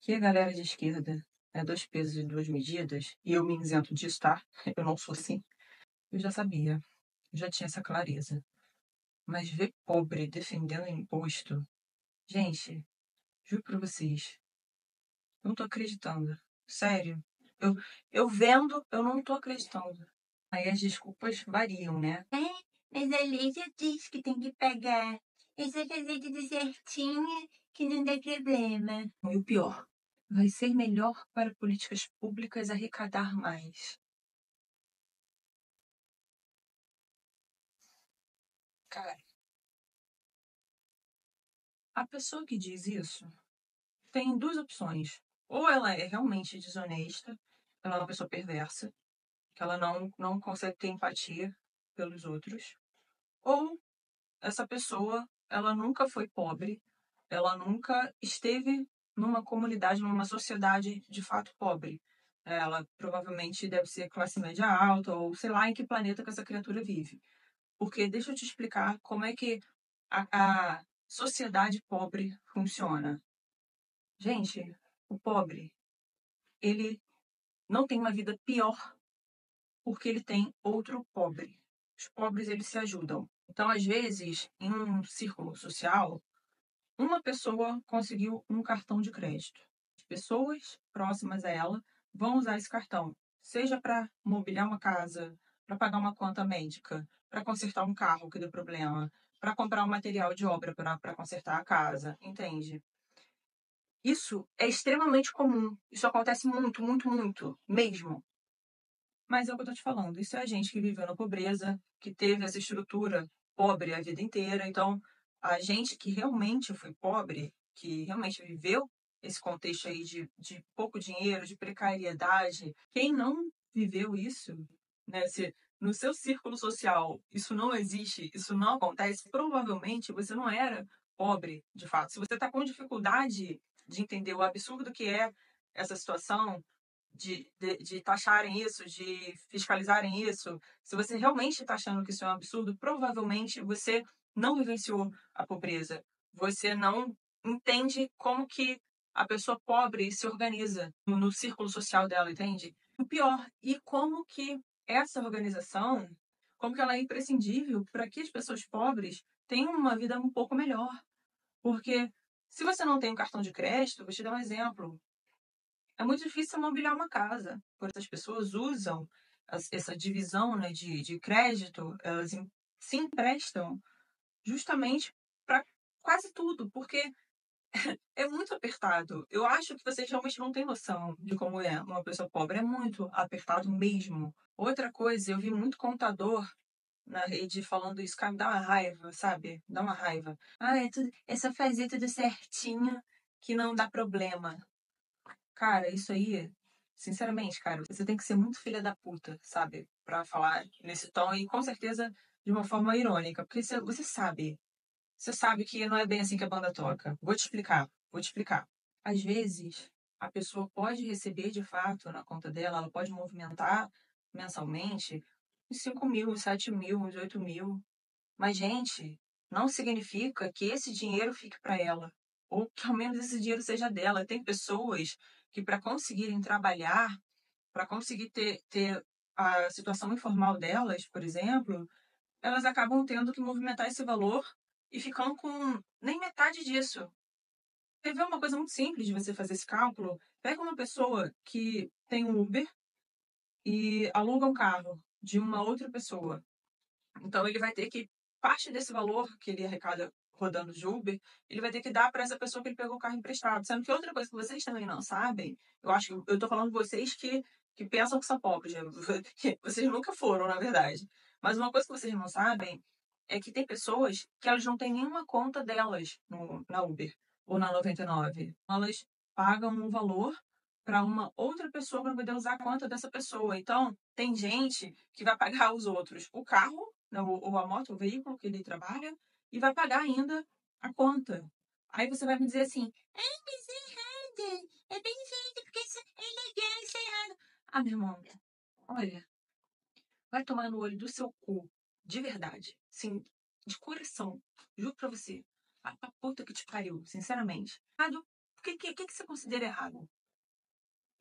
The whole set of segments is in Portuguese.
Que a galera de esquerda é dois pesos e duas medidas, e eu me isento disso, tá? Eu não sou assim. Eu já sabia, eu já tinha essa clareza. Mas ver pobre defendendo imposto, gente, juro pra vocês, eu não tô acreditando. Sério. Eu, eu vendo, eu não tô acreditando. Aí as desculpas variam, né? Mas a lei já diz que tem que pagar. Essa fazer tudo certinho, que não dá problema. E o pior, vai ser melhor para políticas públicas arrecadar mais. Cara, a pessoa que diz isso tem duas opções. Ou ela é realmente desonesta, ela é uma pessoa perversa, que ela não consegue ter empatia pelos outros. Ou essa pessoa, ela nunca foi pobre, ela nunca esteve numa comunidade, numa sociedade de fato pobre. Ela provavelmente deve ser classe média alta, ou sei lá em que planeta que essa criatura vive. Porque deixa eu te explicar como é que a sociedade pobre funciona. Gente, o pobre, ele não tem uma vida pior porque ele tem outro pobre. Os pobres, eles se ajudam. Então, às vezes, em um círculo social, uma pessoa conseguiu um cartão de crédito. As pessoas próximas a ela vão usar esse cartão, seja para mobiliar uma casa, para pagar uma conta médica, para consertar um carro que deu problema, para comprar um material de obra para consertar a casa, entende? Isso é extremamente comum. Isso acontece muito, muito, muito, mesmo. Mas é o que eu tô te falando. Isso é a gente que viveu na pobreza, que teve essa estrutura pobre a vida inteira. Então, a gente que realmente foi pobre, que realmente viveu esse contexto aí de pouco dinheiro, de precariedade, quem não viveu isso, né? Se no seu círculo social isso não existe, isso não acontece, provavelmente você não era pobre, de fato. Se você está com dificuldade de entender o absurdo que é essa situação, de taxarem isso, de fiscalizarem isso, se você realmente está achando que isso é um absurdo, provavelmente você não vivenciou a pobreza. Você não entende como que a pessoa pobre se organiza no círculo social dela, entende? O pior, e como que essa organização, como que ela é imprescindível para que as pessoas pobres tenham uma vida um pouco melhor. Porque se você não tem um cartão de crédito, vou te dar um exemplo. É muito difícil mobiliar uma casa. Por essas pessoas usam essa divisão, né, de crédito, elas se emprestam justamente para quase tudo, porque é muito apertado. Eu acho que vocês realmente não têm noção de como é uma pessoa pobre. É muito apertado mesmo. Outra coisa, eu vi muito contador na rede falando isso, cara, me dá uma raiva, sabe? Dá uma raiva. Ah, é só fazer tudo certinho que não dá problema. Cara, isso aí, sinceramente, cara, você tem que ser muito filha da puta, sabe? Pra falar nesse tom e com certeza de uma forma irônica, porque você sabe que não é bem assim que a banda toca. Vou te explicar. Às vezes, a pessoa pode receber de fato na conta dela, ela pode movimentar mensalmente uns 5 mil, uns 7 mil, uns 8 mil. Mas, gente, não significa que esse dinheiro fique para ela, ou que ao menos esse dinheiro seja dela. Tem pessoas que, para conseguirem trabalhar, para conseguir ter a situação informal delas, por exemplo, elas acabam tendo que movimentar esse valor e ficam com nem metade disso. Quer ver uma coisa muito simples de você fazer esse cálculo? Pega uma pessoa que tem um Uber e aluga um carro de uma outra pessoa. Então, ele vai ter que, parte desse valor que ele arrecada rodando de Uber, ele vai ter que dar para essa pessoa que ele pegou o carro emprestado. Sendo que outra coisa que vocês também não sabem, eu acho que eu estou falando vocês que pensam que são pobres, né? Que vocês nunca foram, na verdade. Mas uma coisa que vocês não sabem é que tem pessoas que elas não têm nenhuma conta delas na Uber ou na 99. Elas pagam um valor para uma outra pessoa para poder usar a conta dessa pessoa. Então, tem gente que vai pagar aos outros o carro, né, ou a moto, o veículo que ele trabalha, e vai pagar ainda a conta. Aí você vai me dizer assim, mas é errado, é bem feito, porque isso é ilegal, isso é errado. Ah, meu irmão, olha, vai tomar no olho do seu cu, de verdade, sim, de coração, juro pra você, a puta que te pariu, sinceramente. Errado, que você considera errado?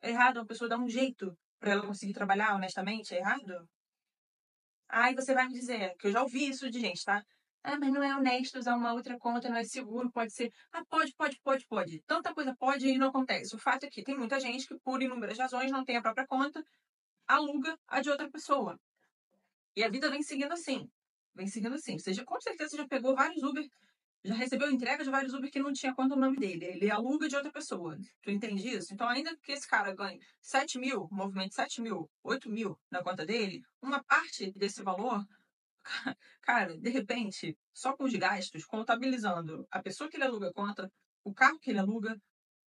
É errado uma pessoa dar um jeito para ela conseguir trabalhar honestamente? É errado? Aí você vai me dizer, que eu já ouvi isso de gente, tá? Ah, mas não é honesto usar uma outra conta, não é seguro, pode ser. Ah, pode. Tanta coisa pode e não acontece. O fato é que tem muita gente que, por inúmeras razões, não tem a própria conta, aluga a de outra pessoa. E a vida vem seguindo assim. Vem seguindo assim. Você já, com certeza já pegou vários Uber, já recebeu entrega de vários Uber que não tinha conta o nome dele. Ele aluga de outra pessoa. Tu entende isso? Então, ainda que esse cara ganhe 7 mil, movimento 7 mil, 8 mil na conta dele, uma parte desse valor, cara, de repente, só com os gastos, contabilizando a pessoa que ele aluga a conta, o carro que ele aluga,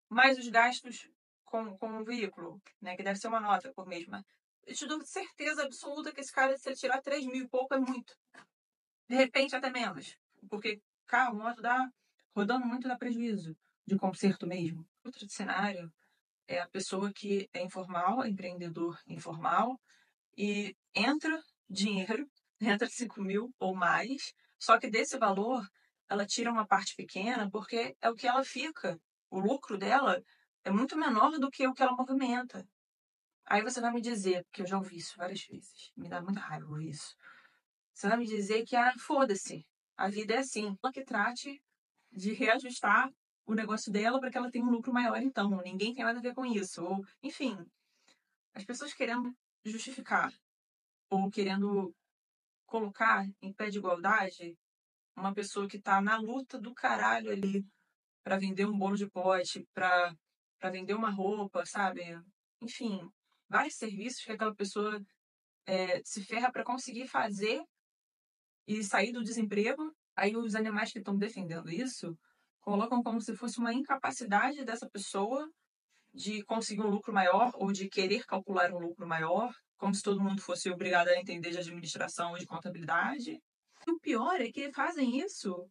mais os gastos com o veículo, né? Que deve ser uma nota por mês. Mas eu te dou certeza absoluta que esse cara, se ele tirar 3 mil e pouco, é muito. De repente, até menos. Porque carro, moto, rodando muito dá prejuízo de conserto mesmo. Outro cenário é a pessoa que é informal, é empreendedor informal, e entra dinheiro, entra 5 mil ou mais, só que desse valor ela tira uma parte pequena porque é o que ela fica. O lucro dela é muito menor do que o que ela movimenta. Aí você vai me dizer, porque eu já ouvi isso várias vezes, me dá muita raiva ouvir isso. Você vai me dizer que, foda-se, a vida é assim. Ela que trate de reajustar o negócio dela para que ela tenha um lucro maior, então. Ninguém tem nada a ver com isso. Ou, enfim, as pessoas querendo justificar ou querendo colocar em pé de igualdade uma pessoa que tá na luta do caralho ali para vender um bolo de pote, para vender uma roupa, sabe? Enfim, vários serviços que aquela pessoa se ferra para conseguir fazer e sair do desemprego. Aí os animais que estão defendendo isso colocam como se fosse uma incapacidade dessa pessoa de conseguir um lucro maior ou de querer calcular um lucro maior, como se todo mundo fosse obrigado a entender de administração ou de contabilidade. E o pior é que fazem isso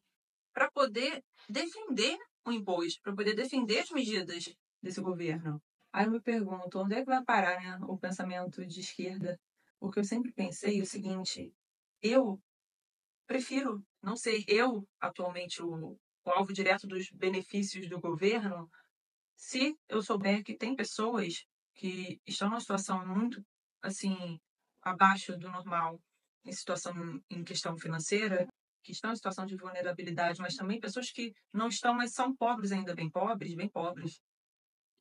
para poder defender o imposto, para poder defender as medidas desse governo. Aí eu me pergunto, onde é que vai parar, né, o pensamento de esquerda? Porque eu sempre pensei o seguinte, eu prefiro não ser eu atualmente o alvo direto dos benefícios do governo, se eu souber que tem pessoas que estão numa situação muito, assim, abaixo do normal, em situação, em questão financeira, que estão em situação de vulnerabilidade, mas também pessoas que não estão, mas são pobres ainda, bem pobres, bem pobres.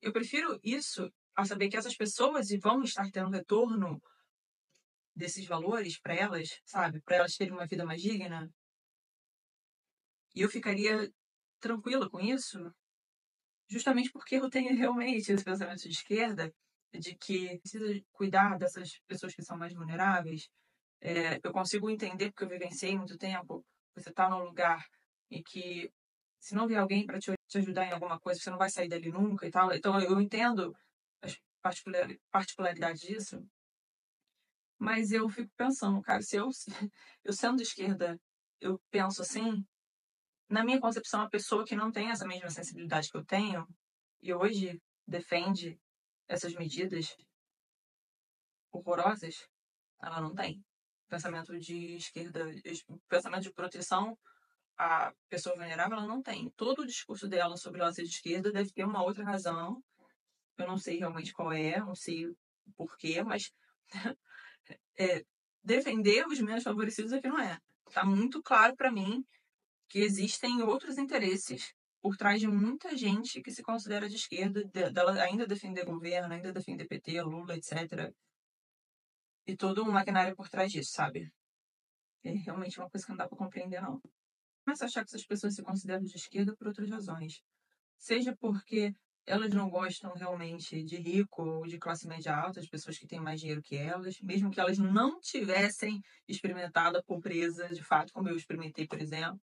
Eu prefiro isso a saber que essas pessoas vão estar tendo retorno desses valores para elas, sabe? Para elas terem uma vida mais digna. E eu ficaria tranquila com isso, justamente porque eu tenho realmente esse pensamento de esquerda, de que precisa cuidar dessas pessoas que são mais vulneráveis. Eu consigo entender, porque eu vivenciei muito tempo, você está num lugar em que, se não vier alguém para te ajudar em alguma coisa, você não vai sair dali nunca e tal. Então, eu entendo as particularidades disso, mas eu fico pensando, cara, se eu, eu sendo de esquerda, eu penso assim, na minha concepção, a pessoa que não tem essa mesma sensibilidade que eu tenho, e hoje defende essas medidas horrorosas, ela não tem. Pensamento de esquerda, pensamento de proteção à pessoa vulnerável, ela não tem. Todo o discurso dela sobre ela ser de esquerda deve ter uma outra razão. Eu não sei realmente qual é, não sei o porquê, mas defender os menos favorecidos é que não é. Tá muito claro para mim que existem outros interesses por trás de muita gente que se considera de esquerda, dela ainda defender governo, ainda defender PT, Lula, etc. E todo um maquinário por trás disso, sabe? É realmente uma coisa que não dá para compreender, não. Começo a achar que essas pessoas se consideram de esquerda por outras razões. Seja porque elas não gostam realmente de rico ou de classe média alta, as pessoas que têm mais dinheiro que elas, mesmo que elas não tivessem experimentado a pobreza de fato, como eu experimentei, por exemplo.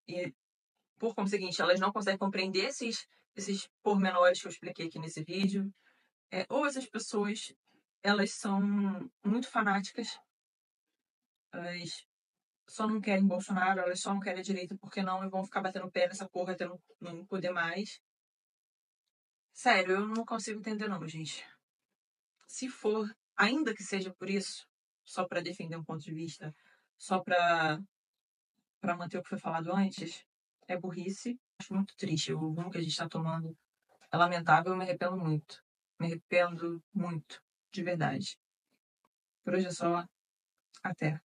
E, por conseguinte, elas não conseguem compreender esses pormenores que eu expliquei aqui nesse vídeo. Ou essas pessoas, elas são muito fanáticas, elas só não querem Bolsonaro, elas só não querem a direita porque não, e vão ficar batendo pé nessa porra até não poder mais. Sério, eu não consigo entender não, gente. Se for, ainda que seja por isso, só para defender um ponto de vista, só para manter o que foi falado antes, é burrice. acho muito triste. O rumo que a gente está tomando é lamentável, eu me arrependo muito. Me arrependo muito, de verdade. Por hoje é só. Até.